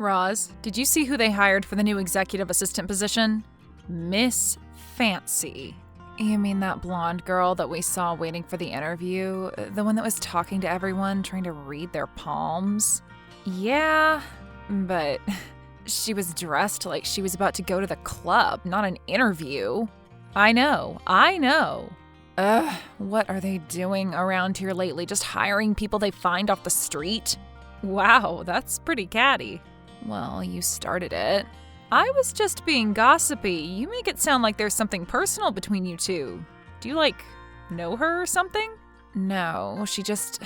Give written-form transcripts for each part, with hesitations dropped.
Roz, did you see who they hired for the new executive assistant position? Miss Fancy. You mean that blonde girl that we saw waiting for the interview? The one that was talking to everyone, trying to read their palms? Yeah, but she was dressed like she was about to go to the club, not an interview. I know. Ugh, what are they doing around here lately? Just hiring people they find off the street? Wow, that's pretty catty. Well, you started it. I was just being gossipy. You make it sound like there's something personal between you two. Do you, know her or something? No, she just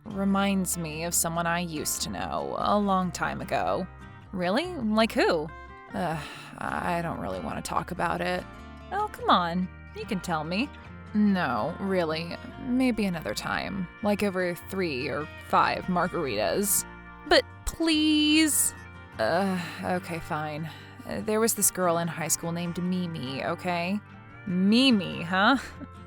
reminds me of someone I used to know a long time ago. Really? Like who? I don't really want to talk about it. Oh, come on. You can tell me. No, really. Maybe another time. Like over 3 or 5 margaritas. But please. Okay, fine. There was this girl in high school named Mimi, okay? Mimi, huh?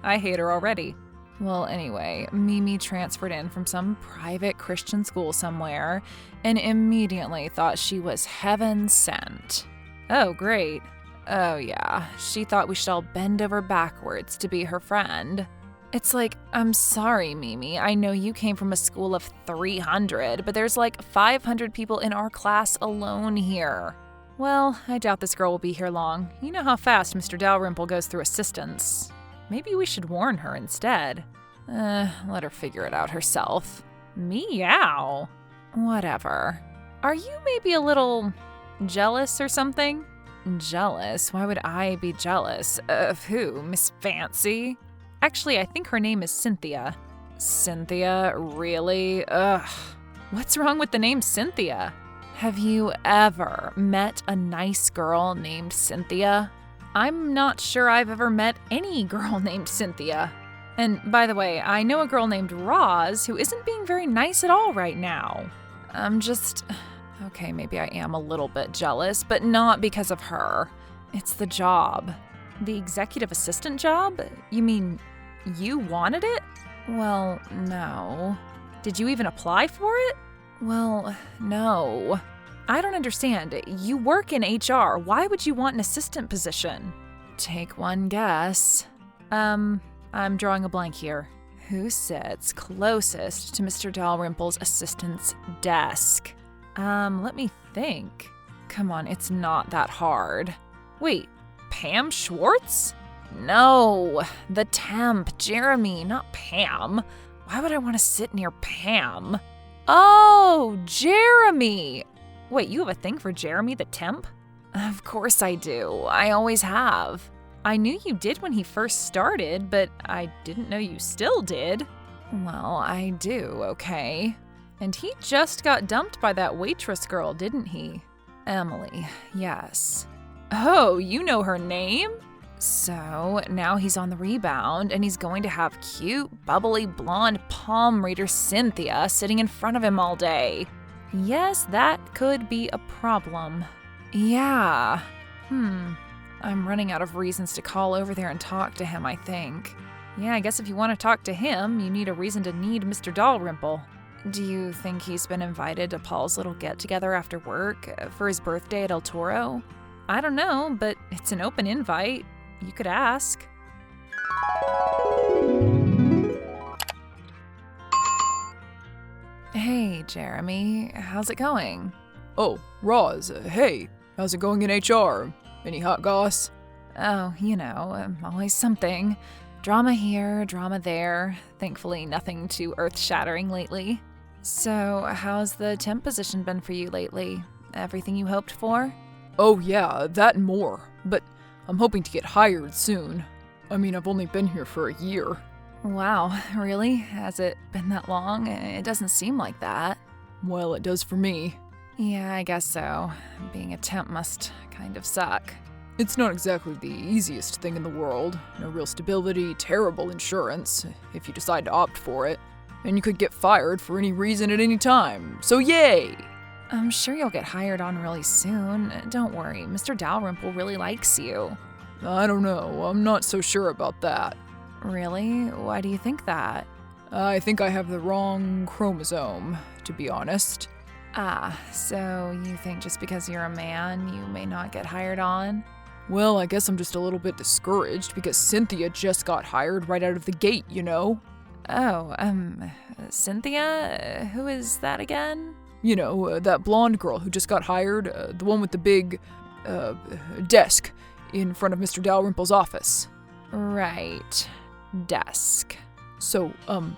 I hate her already. Well, anyway, Mimi transferred in from some private Christian school somewhere and immediately thought she was heaven sent. Oh, great. Oh, yeah. She thought we should all bend over backwards to be her friend. It's like, I'm sorry, Mimi. I know you came from a school of 300, but there's 500 people in our class alone here. Well, I doubt this girl will be here long. You know how fast Mr. Dalrymple goes through assistants. Maybe we should warn her instead. Let her figure it out herself. Meow. Whatever. Are you maybe a little jealous or something? Jealous? Why would I be jealous? Of who? Miss Fancy? Actually, I think her name is Cynthia. Cynthia? Really? Ugh. What's wrong with the name Cynthia? Have you ever met a nice girl named Cynthia? I'm not sure I've ever met any girl named Cynthia. And by the way, I know a girl named Roz who isn't being very nice at all right now. Okay, maybe I am a little bit jealous, but not because of her. It's the job. The executive assistant job? You mean you wanted it? Well, no. Did you even apply for it? Well, no. I don't understand. You work in HR. Why would you want an assistant position? Take one guess. I'm drawing a blank here. Who sits closest to Mr. Dalrymple's assistant's desk? Let me think. Come on, it's not that hard. Wait, Pam Schwartz? No, the temp, Jeremy, not Pam. Why would I want to sit near Pam? Oh, Jeremy! Wait, you have a thing for Jeremy the temp? Of course I do. I always have. I knew you did when he first started, but I didn't know you still did. Well, I do, okay. And he just got dumped by that waitress girl, didn't he? Emily, yes. Oh, you know her name? So now he's on the rebound and he's going to have cute, bubbly, blonde palm reader Cynthia sitting in front of him all day. Yes, that could be a problem. Yeah. I'm running out of reasons to call over there and talk to him, I think. Yeah, I guess if you want to talk to him, you need a reason to need Mr. Dalrymple. Do you think he's been invited to Paul's little get-together after work for his birthday at El Toro? I don't know, but it's an open invite. You could ask. Hey, Jeremy. How's it going? Oh, Roz, hey. How's it going in HR? Any hot goss? Oh, always something. Drama here, drama there. Thankfully, nothing too earth-shattering lately. So, how's the temp position been for you lately? Everything you hoped for? Oh yeah, that and more. But I'm hoping to get hired soon. I mean, I've only been here for a year. Wow, really? Has it been that long? It doesn't seem like that. Well, it does for me. Yeah, I guess so. Being a temp must kind of suck. It's not exactly the easiest thing in the world. No real stability, terrible insurance, if you decide to opt for it. And you could get fired for any reason at any time, so yay! I'm sure you'll get hired on really soon. Don't worry, Mr. Dalrymple really likes you. I don't know, I'm not so sure about that. Really? Why do you think that? I think I have the wrong chromosome, to be honest. Ah, so you think just because you're a man, you may not get hired on? Well, I guess I'm just a little bit discouraged because Cynthia just got hired right out of the gate, you know? Oh, Cynthia? Who is that again? You know, that blonde girl who just got hired, the one with the big, desk in front of Mr. Dalrymple's office. Right. Desk. So,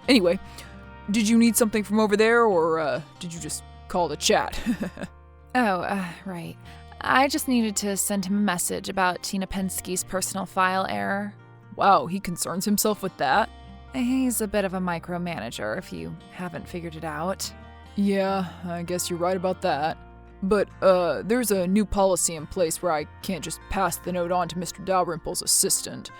anyway, did you need something from over there, or, did you just call to chat? Right. I just needed to send him a message about Tina Penske's personal file error. Wow, he concerns himself with that? He's a bit of a micromanager, if you haven't figured it out. Yeah, I guess you're right about that. But, there's a new policy in place where I can't just pass the note on to Mr. Dalrymple's assistant.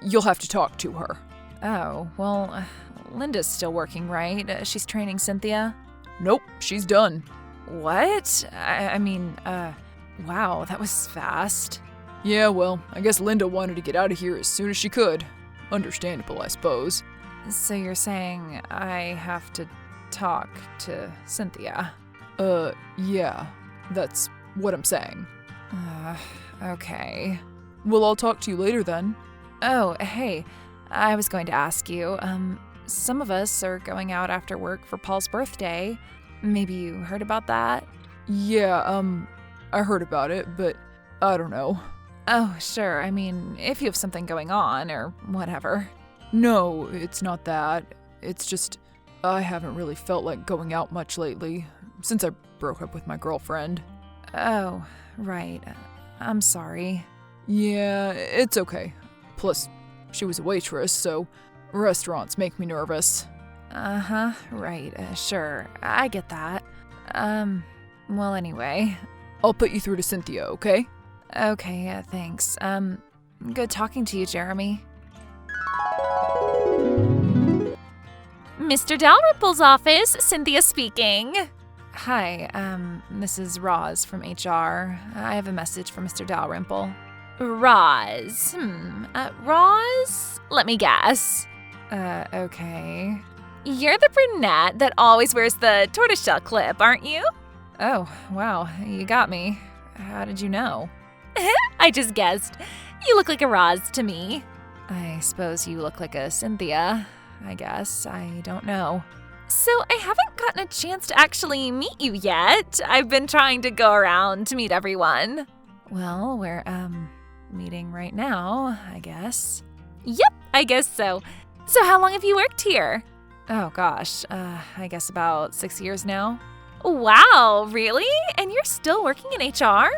You'll have to talk to her. Oh, well, Linda's still working, right? She's training Cynthia? Nope, she's done. What? I mean, wow, that was fast. Yeah, well, I guess Linda wanted to get out of here as soon as she could. Understandable, I suppose. So you're saying I have to talk to Cynthia? Yeah, that's what I'm saying. Okay. Well, I'll talk to you later then. Oh, hey, I was going to ask you, some of us are going out after work for Paul's birthday. Maybe you heard about that? Yeah, I heard about it, but I don't know. Oh, sure. I mean, if you have something going on or whatever. No, it's not that. It's just, I haven't really felt like going out much lately, since I broke up with my girlfriend. Oh, right. I'm sorry. Yeah, it's okay. Plus, she was a waitress, so restaurants make me nervous. Uh-huh, right. Sure. I get that. Well, anyway. I'll put you through to Cynthia, okay? Okay, thanks. Good talking to you, Jeremy. Mr. Dalrymple's office, Cynthia speaking. Hi, this is Roz from HR. I have a message for Mr. Dalrymple. Roz. Roz? Let me guess. Okay. You're the brunette that always wears the tortoiseshell clip, aren't you? Oh, wow, you got me. How did you know? I just guessed. You look like a Roz to me. I suppose you look like a Cynthia, I guess. I don't know. So I haven't gotten a chance to actually meet you yet. I've been trying to go around to meet everyone. Well, we're, meeting right now, I guess. Yep, I guess so. So how long have you worked here? Oh, gosh, I guess about 6 years now. Wow, really? And you're still working in HR?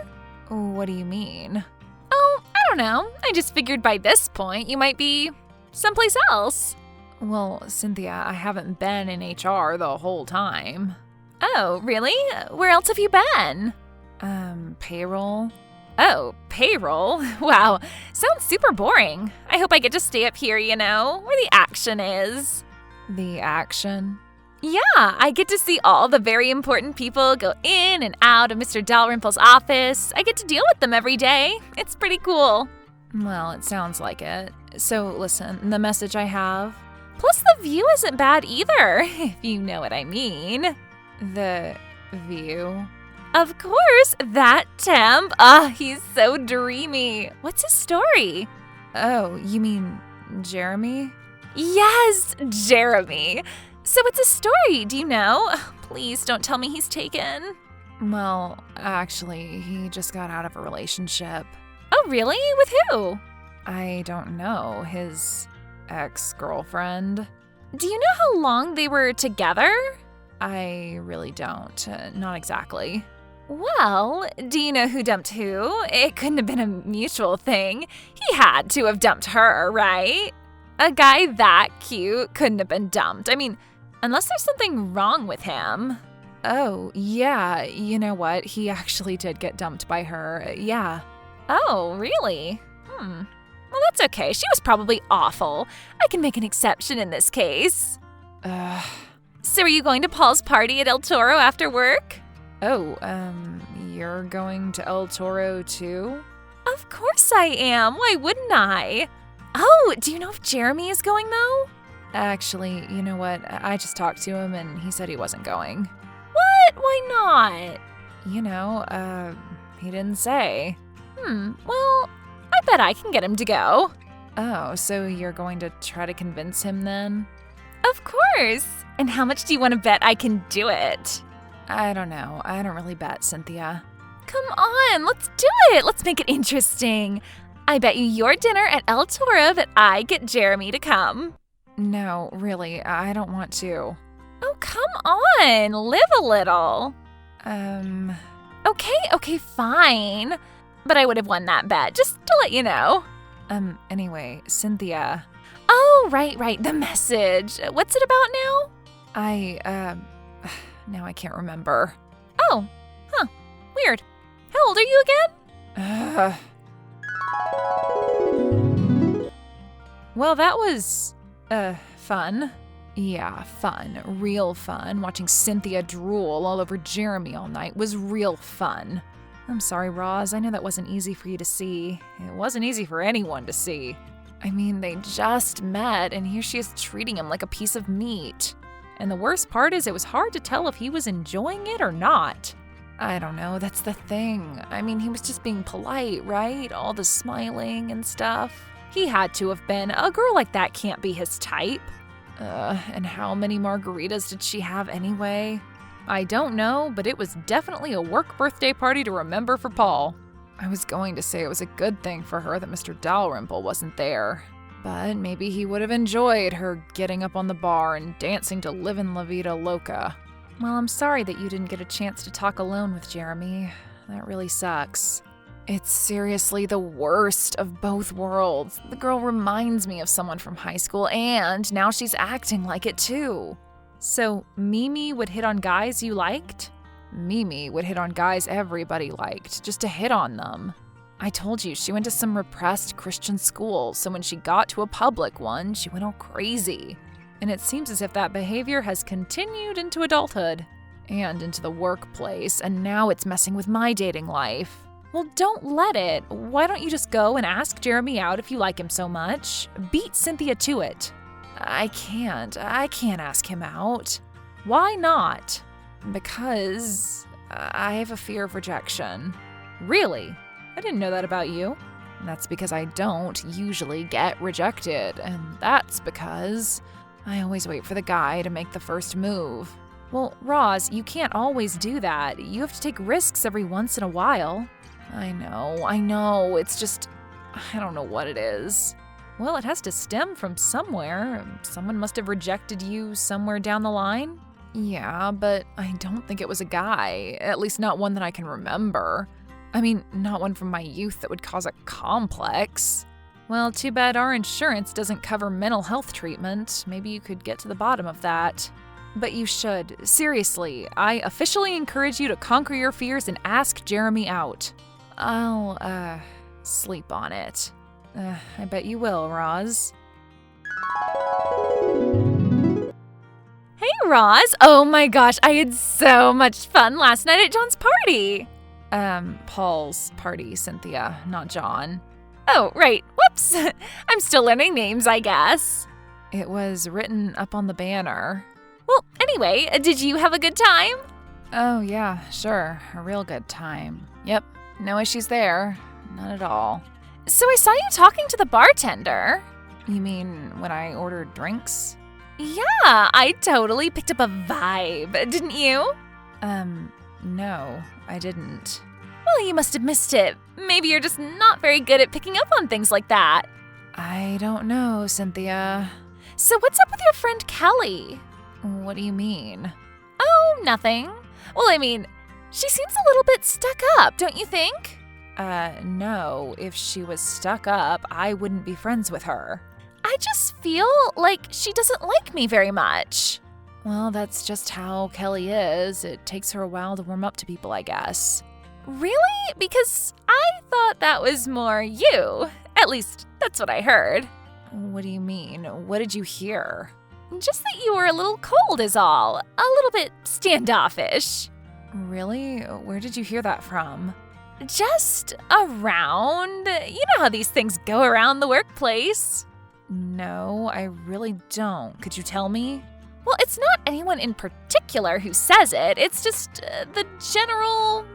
What do you mean? Oh, I don't know. I just figured by this point you might be someplace else. Well, Cynthia, I haven't been in HR the whole time. Oh, really? Where else have you been? Payroll. Oh, payroll? Wow, sounds super boring. I hope I get to stay up here, you know, where the action is. The action? Yeah, I get to see all the very important people go in and out of Mr. Dalrymple's office. I get to deal with them every day. It's pretty cool. Well, it sounds like it. So listen, the message I have. Plus the view isn't bad either, if you know what I mean. The view? Of course, that temp. He's so dreamy. What's his story? Oh, you mean Jeremy? Yes, Jeremy. So what's his story, do you know? Please don't tell me he's taken. Well, actually, he just got out of a relationship. Oh, really? With who? I don't know. His ex-girlfriend. Do you know how long they were together? I really don't. Not exactly. Well, do you know who dumped who? It couldn't have been a mutual thing. He had to have dumped her, right? A guy that cute couldn't have been dumped. I mean, unless there's something wrong with him. Oh, yeah. You know what? He actually did get dumped by her. Yeah. Oh, really? Well, that's okay. She was probably awful. I can make an exception in this case. So are you going to Paul's party at El Toro after work? Oh, you're going to El Toro too? Of course I am. Why wouldn't I? Oh, do you know if Jeremy is going though? Actually, you know what? I just talked to him and he said he wasn't going. What? Why not? He didn't say. Well, I bet I can get him to go. Oh, so you're going to try to convince him then? Of course. And how much do you want to bet I can do it? I don't know. I don't really bet, Cynthia. Come on, let's do it. Let's make it interesting. I bet you your dinner at El Toro that I get Jeremy to come. No, really, I don't want to. Oh, come on. Live a little. Okay, fine. But I would have won that bet, just to let you know. Anyway, Cynthia. Oh, right, the message. What's it about now? Now I can't remember. Oh, weird. How old are you again? Well, that was, fun. Yeah, fun. Real fun. Watching Cynthia drool all over Jeremy all night was real fun. I'm sorry, Roz. I know that wasn't easy for you to see. It wasn't easy for anyone to see. I mean, they just met, and here she is treating him like a piece of meat. And the worst part is it was hard to tell if he was enjoying it or not. I don't know, that's the thing. I mean, he was just being polite, right? All the smiling and stuff. He had to have been. A girl like that can't be his type. And how many margaritas did she have anyway? I don't know, but it was definitely a work birthday party to remember for Paul. I was going to say it was a good thing for her that Mr. Dalrymple wasn't there. But maybe he would have enjoyed her getting up on the bar and dancing to Livin' La Vida Loca. Well, I'm sorry that you didn't get a chance to talk alone with Jeremy. That really sucks. It's seriously the worst of both worlds. The girl reminds me of someone from high school, and now she's acting like it too. So, Mimi would hit on guys you liked? Mimi would hit on guys everybody liked, just to hit on them. I told you, she went to some repressed Christian school, so when she got to a public one, she went all crazy. And it seems as if that behavior has continued into adulthood, and into the workplace, and now it's messing with my dating life. Well, don't let it. Why don't you just go and ask Jeremy out if you like him so much? Beat Cynthia to it. I can't ask him out. Why not? Because I have a fear of rejection. Really? I didn't know that about you. That's because I don't usually get rejected, and that's because I always wait for the guy to make the first move. Well, Roz, you can't always do that. You have to take risks every once in a while. I know. It's just, I don't know what it is. Well, it has to stem from somewhere. Someone must have rejected you somewhere down the line. Yeah, but I don't think it was a guy. At least not one that I can remember. I mean, not one from my youth that would cause a complex. Well, too bad our insurance doesn't cover mental health treatment. Maybe you could get to the bottom of that. But you should. Seriously, I officially encourage you to conquer your fears and ask Jeremy out. I'll, sleep on it. I bet you will, Roz. Hey, Roz. Oh my gosh, I had so much fun last night at John's party. Paul's party, Cynthia, not John. Oh, right. Whoops. I'm still learning names, I guess. It was written up on the banner. Well, anyway, did you have a good time? Oh, yeah, sure. A real good time. Yep. No issues there. None at all. So I saw you talking to the bartender. You mean when I ordered drinks? Yeah, I totally picked up a vibe, didn't you? No, I didn't. Well, you must have missed it. Maybe you're just not very good at picking up on things like that. I don't know, Cynthia. So what's up with your friend Kelly? What do you mean? Oh, nothing. Well, I mean, she seems a little bit stuck up, don't you think? No. If she was stuck up, I wouldn't be friends with her. I just feel like she doesn't like me very much. Well, that's just how Kelly is. It takes her a while to warm up to people, I guess. Really? Because I thought that was more you. At least, that's what I heard. What do you mean? What did you hear? Just that you were a little cold is all. A little bit standoffish. Really? Where did you hear that from? Just around. You know how these things go around the workplace. No, I really don't. Could you tell me? Well, it's not anyone in particular who says it. It's just the general,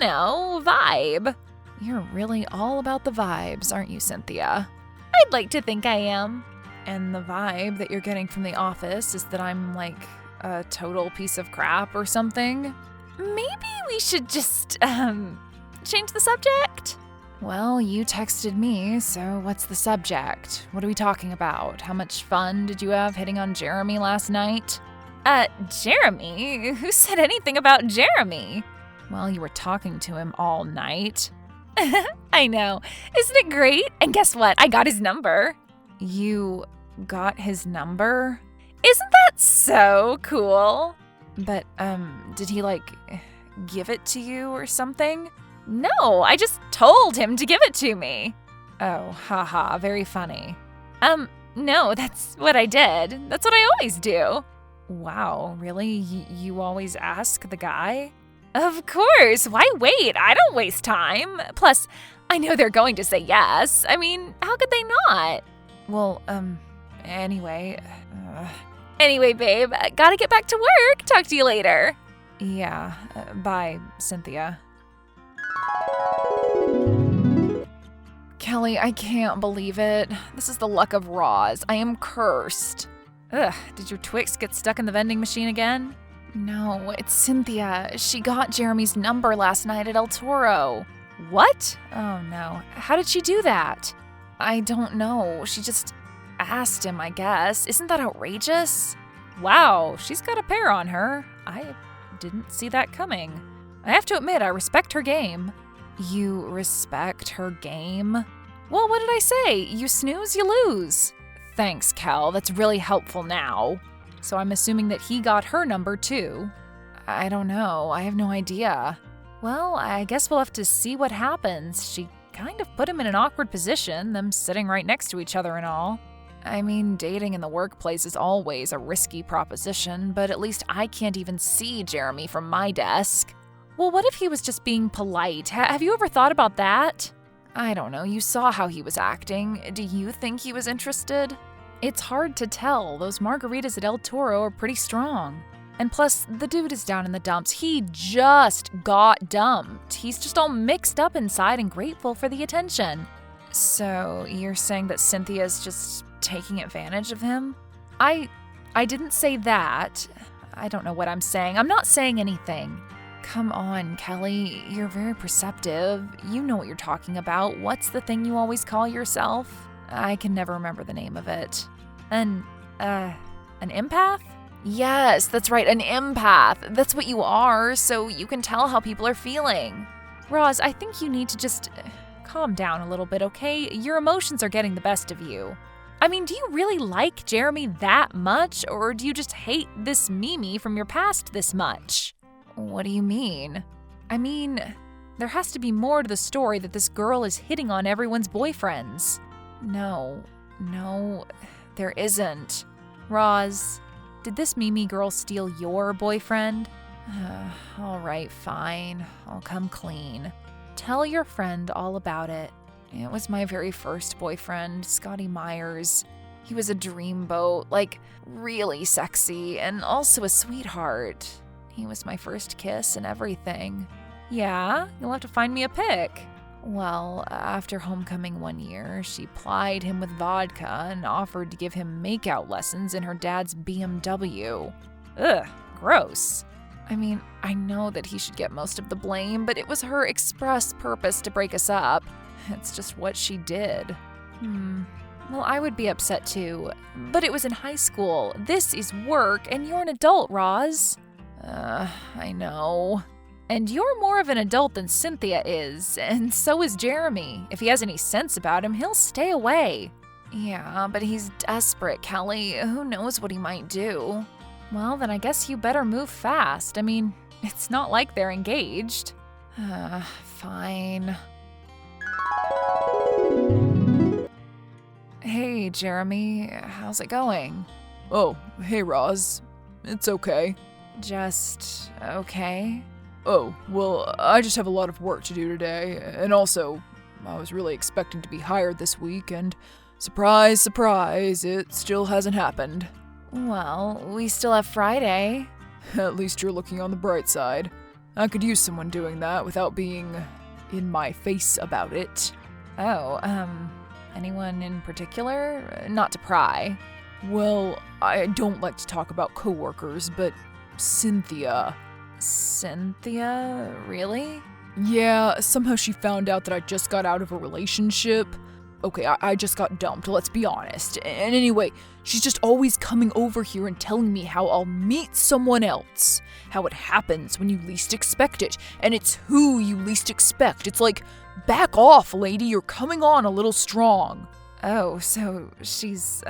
vibe. You're really all about the vibes, aren't you, Cynthia? I'd like to think I am. And the vibe that you're getting from the office is that I'm like a total piece of crap or something? Maybe we should just, change the subject? Well, you texted me, so what's the subject? What are we talking about? How much fun did you have hitting on Jeremy last night? Jeremy? Who said anything about Jeremy? Well, you were talking to him all night. I know. Isn't it great? And guess what? I got his number. You got his number? Isn't that so cool? But, did he, give it to you or something? No, I just told him to give it to me. Oh, haha, very funny. No, that's what I did. That's what I always do. Wow, really? You always ask the guy? Of course. Why wait? I don't waste time. Plus, I know they're going to say yes. I mean, how could they not? Well, anyway. Anyway, babe, gotta get back to work. Talk to you later. Yeah, bye, Cynthia. Kelly, I can't believe it. This is the luck of Roz. I am cursed. Ugh, did your Twix get stuck in the vending machine again? No, it's Cynthia. She got Jeremy's number last night at El Toro. What? Oh no. How did she do that? I don't know. She just asked him, I guess. Isn't that outrageous? Wow, she's got a pair on her. I didn't see that coming. I have to admit, I respect her game. You respect her game? Well, what did I say? You snooze, you lose. Thanks, Kel. That's really helpful now. So I'm assuming that he got her number too. I don't know. I have no idea. Well, I guess we'll have to see what happens. She kind of put him in an awkward position, them sitting right next to each other and all. I mean, dating in the workplace is always a risky proposition, but at least I can't even see Jeremy from my desk. Well, what if he was just being polite? Have you ever thought about that? I don't know. You saw how he was acting. Do you think he was interested? It's hard to tell. Those margaritas at El Toro are pretty strong. And plus, the dude is down in the dumps. He just got dumped. He's just all mixed up inside and grateful for the attention. So, you're saying that Cynthia's just taking advantage of him? I didn't say that. I don't know what I'm saying. I'm not saying anything. Come on, Kelly. You're very perceptive. You know what you're talking about. What's the thing you always call yourself? I can never remember the name of it. An empath? Yes, that's right, an empath. That's what you are, so you can tell how people are feeling. Roz, I think you need to just calm down a little bit, okay? Your emotions are getting the best of you. I mean, do you really like Jeremy that much, or do you just hate this Mimi from your past this much? What do you mean? I mean, there has to be more to the story that this girl is hitting on everyone's boyfriends. No, there isn't. Roz, did this Mimi girl steal your boyfriend? All right, fine. I'll come clean. Tell your friend all about it. It was my very first boyfriend, Scotty Myers. He was a dreamboat, really sexy, and also a sweetheart. He was my first kiss and everything. Yeah, you'll have to find me a pic. Well, after homecoming one year, she plied him with vodka and offered to give him makeout lessons in her dad's BMW. Ugh, gross. I mean, I know that he should get most of the blame, but it was her express purpose to break us up. It's just what she did. Well, I would be upset too, but it was in high school. This is work, and you're an adult, Roz. I know. And you're more of an adult than Cynthia is, and so is Jeremy. If he has any sense about him, he'll stay away. Yeah, but he's desperate, Kelly. Who knows what he might do? Well, then I guess you better move fast. I mean, it's not like they're engaged. Fine. Hey, Jeremy. How's it going? Oh, hey, Roz. It's okay. Just okay? Oh, well, I just have a lot of work to do today, and also, I was really expecting to be hired this week, and surprise, surprise, it still hasn't happened. Well, we still have Friday. At least you're looking on the bright side. I could use someone doing that without being in my face about it. Oh, anyone in particular? Not to pry. Well, I don't like to talk about coworkers, but Cynthia. Cynthia? Really? Yeah, somehow she found out that I just got out of a relationship. Okay, I just got dumped, let's be honest. And anyway, she's just always coming over here and telling me how I'll meet someone else. How it happens when you least expect it. And it's who you least expect. It's like, back off, lady, you're coming on a little strong. Oh, so she's,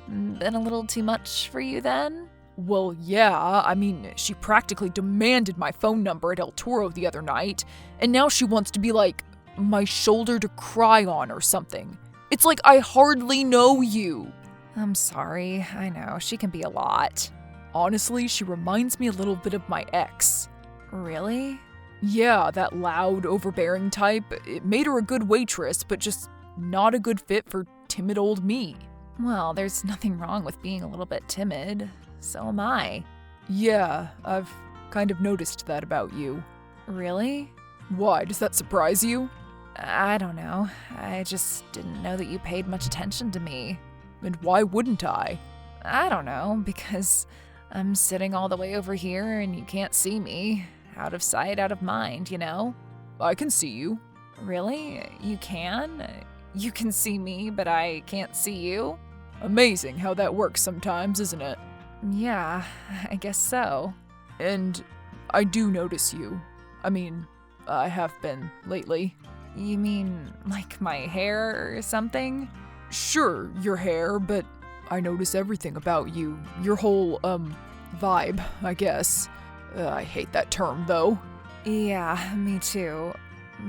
been a little too much for you then? Well, yeah, I mean, she practically demanded my phone number at El Toro the other night. And now she wants to be like, my shoulder to cry on or something. It's like I hardly know you. I'm sorry, I know, she can be a lot. Honestly, she reminds me a little bit of my ex. Really? Yeah, that loud, overbearing type. It made her a good waitress, but just not a good fit for timid old me. Well, there's nothing wrong with being a little bit timid. So am I. Yeah, I've kind of noticed that about you. Really? Why, does that surprise you? I don't know. I just didn't know that you paid much attention to me. And why wouldn't I? I don't know, because I'm sitting all the way over here and you can't see me. Out of sight, out of mind, you know? I can see you. Really? You can? You can see me, but I can't see you? Amazing how that works sometimes, isn't it? Yeah, I guess so. And I do notice you. I mean, I have been lately. You mean like my hair or something? Sure, your hair, but I notice everything about you. Your whole, vibe, I guess. I hate that term, though. Yeah, me too.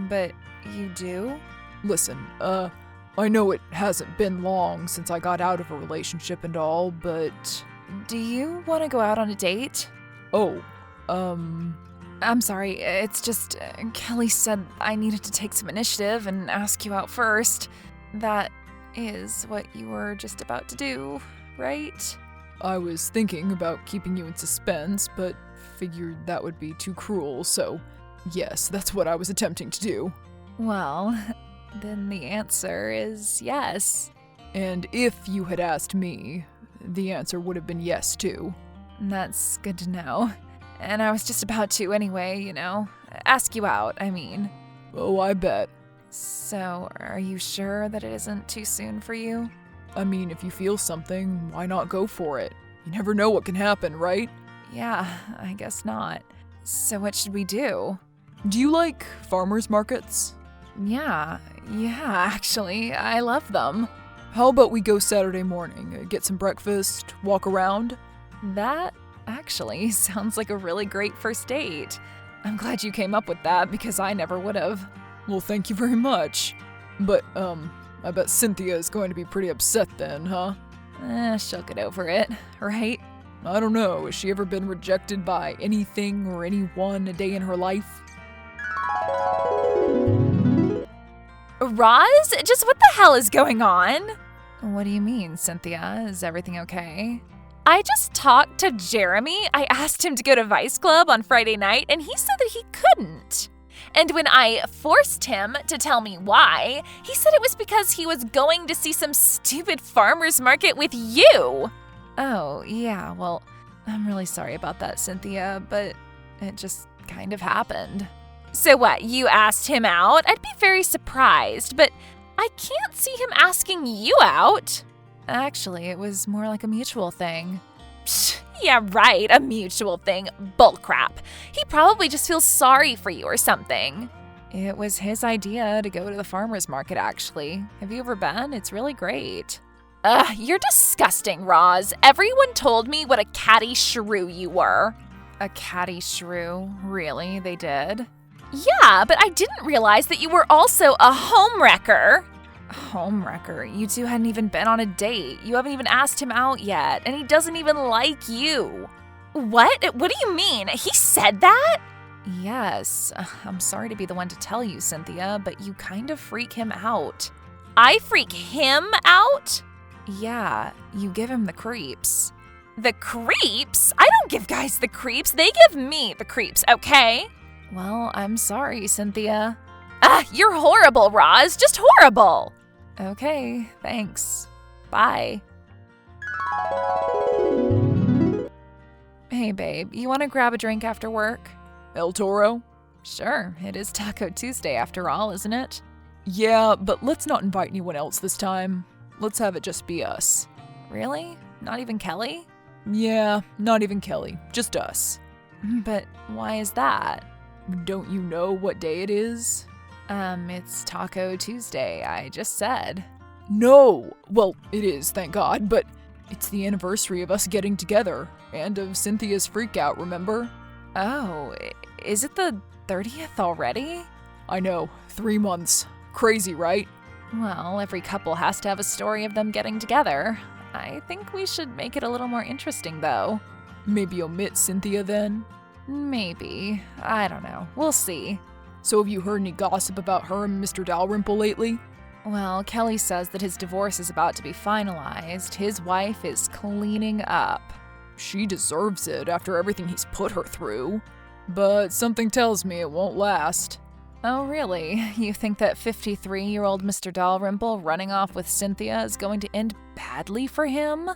But you do? Listen, I know it hasn't been long since I got out of a relationship and all, but... Do you want to go out on a date? Oh, I'm sorry, it's just Kelly said I needed to take some initiative and ask you out first. That is what you were just about to do, right? I was thinking about keeping you in suspense, but figured that would be too cruel, so yes, that's what I was attempting to do. Well, then the answer is yes. And if you had asked me, the answer would have been yes, too. That's good to know. And I was just about to anyway, you know. Ask you out, I mean. Oh, I bet. So, are you sure that it isn't too soon for you? I mean, if you feel something, why not go for it? You never know what can happen, right? Yeah, I guess not. So what should we do? Do you like farmers markets? Yeah, actually, I love them. How about we go Saturday morning, get some breakfast, walk around? That actually sounds like a really great first date. I'm glad you came up with that because I never would have. Well, thank you very much. But, I bet Cynthia is going to be pretty upset then, huh? She'll get over it, right? I don't know, has she ever been rejected by anything or anyone a day in her life? Roz, just what the hell is going on? What do you mean, Cynthia? Is everything okay? I just talked to Jeremy. I asked him to go to Vice Club on Friday night, and he said that he couldn't. And when I forced him to tell me why, he said it was because he was going to see some stupid farmer's market with you. Oh, yeah, well, I'm really sorry about that, Cynthia, but it just kind of happened. So what, you asked him out? I'd be very surprised, but I can't see him asking you out. Actually, it was more like a mutual thing. Psh, yeah, right, a mutual thing. Bullcrap. He probably just feels sorry for you or something. It was his idea to go to the farmer's market, actually. Have you ever been? It's really great. Ugh, you're disgusting, Roz. Everyone told me what a catty shrew you were. A catty shrew? Really? They did? Yeah, but I didn't realize that you were also a homewrecker. Homewrecker? You two hadn't even been on a date. You haven't even asked him out yet, and he doesn't even like you. What? What do you mean? He said that? Yes. I'm sorry to be the one to tell you, Cynthia, but you kind of freak him out. I freak him out? Yeah, you give him the creeps. The creeps? I don't give guys the creeps. They give me the creeps, okay? Well, I'm sorry, Cynthia. You're horrible, Roz. Just horrible. Okay, thanks. Bye. Hey, babe, you want to grab a drink after work? El Toro? Sure, it is Taco Tuesday after all, isn't it? Yeah, but let's not invite anyone else this time. Let's have it just be us. Really? Not even Kelly? Yeah, not even Kelly. Just us. But why is that? Don't you know what day it is? It's Taco Tuesday, I just said. No! Well, it is, thank God, but it's the anniversary of us getting together, and of Cynthia's freakout, remember? Oh, is it the 30th already? I know, 3 months. Crazy, right? Well, every couple has to have a story of them getting together. I think we should make it a little more interesting, though. Maybe omit Cynthia then? Maybe. I don't know. We'll see. So have you heard any gossip about her and Mr. Dalrymple lately? Well, Kelly says that his divorce is about to be finalized. His wife is cleaning up. She deserves it after everything he's put her through. But something tells me it won't last. Oh, really? You think that 53-year-old Mr. Dalrymple running off with Cynthia is going to end badly for him?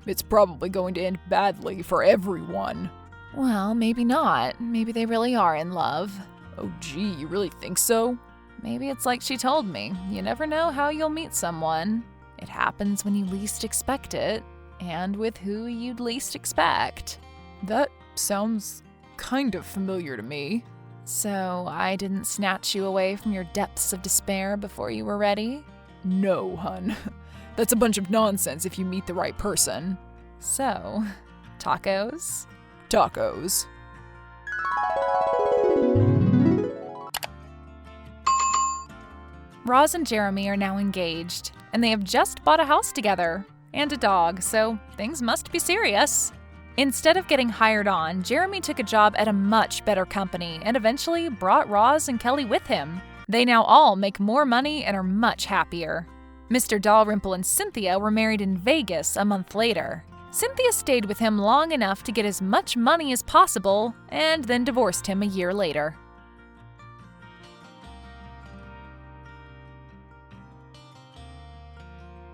It's probably going to end badly for everyone. Well, maybe not. Maybe they really are in love. Oh gee, you really think so? Maybe it's like she told me. You never know how you'll meet someone. It happens when you least expect it, and with who you'd least expect. That sounds kind of familiar to me. So I didn't snatch you away from your depths of despair before you were ready? No, hun. That's a bunch of nonsense if you meet the right person. So, tacos? Tacos. Roz and Jeremy are now engaged, and they have just bought a house together and a dog, so things must be serious. Instead of getting hired on, Jeremy took a job at a much better company and eventually brought Roz and Kelly with him. They now all make more money and are much happier. Mr. Dalrymple and Cynthia were married in Vegas a month later. Cynthia stayed with him long enough to get as much money as possible and then divorced him a year later.